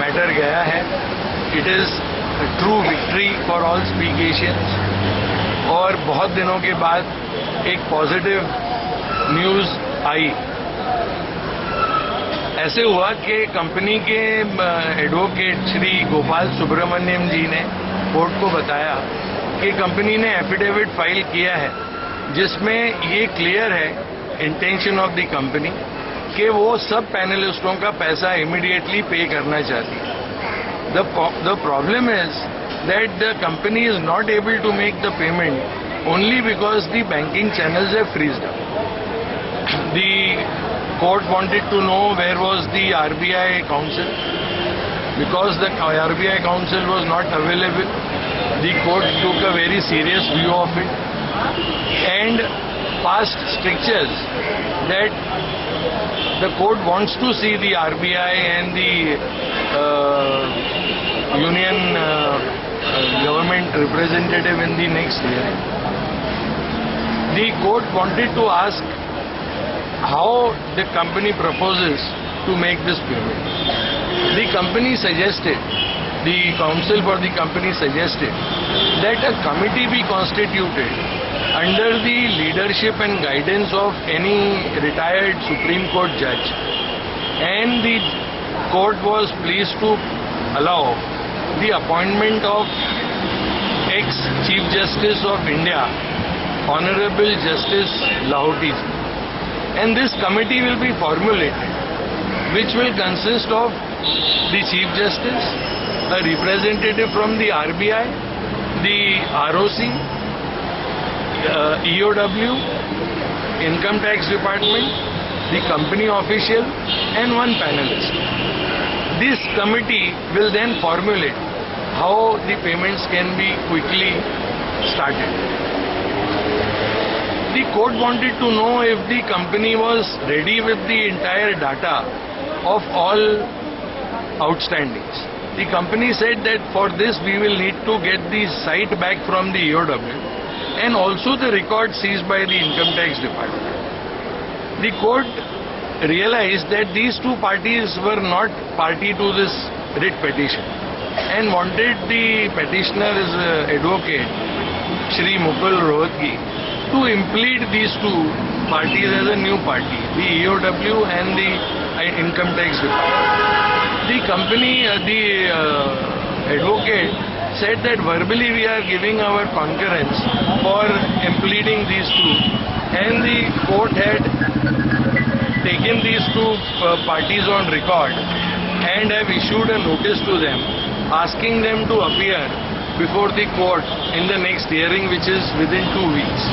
Matter गया है. It is true victory for all speak Asians. और बहुत दिनों के बाद एक पॉजिटिव न्यूज आई. ऐसे हुआ कि कंपनी के एडवोकेट श्री गोपाल सुब्रमण्यम जी ने कोर्ट को बताया कि कंपनी ने एफिडेविट फाइल किया है जिसमें ये क्लियर है इंटेंशन ऑफ द कंपनी कि वो सब पैनलिस्टों का पैसा इमीडिएटली पे करना चाहती है. The problem is that the company is not able to make the payment only because the banking channels have freezed up. The court wanted to know where was the RBI counsel. Because the RBI counsel was not available, the court took a very serious view of it and passed strictures that the court wants to see the RBI and the union government representative in the next hearing. The court wanted to ask how the company proposes to make this payment. The company suggested, the counsel for the company suggested that a committee be constituted under the leadership and guidance of any retired Supreme Court judge, and the court was pleased to allow the appointment of ex-Chief Justice of India, Honorable Justice Lahoti ji. And this committee will be formulated, which will consist of the Chief Justice, a representative from the RBI, the ROC, EOW, Income Tax Department, the company official, and one panelist. This committee will then formulate how the payments can be quickly started. The court wanted to know if the company was ready with the entire data of all outstandings. The company said that for this we will need to get the site back from the EOW and also the record seized by the Income Tax Department. The court realized that these two parties were not party to this writ petition and wanted the petitioner's advocate, Shri Mukul Rohatgi, to implead these two parties as a new party, the EOW and the Income Tax Department. The company, the advocate said that verbally we are giving our concurrence for impleading these two, and the court had taken these two parties on record and have issued a notice to them asking them to appear before the court in the next hearing, which is within 2 weeks.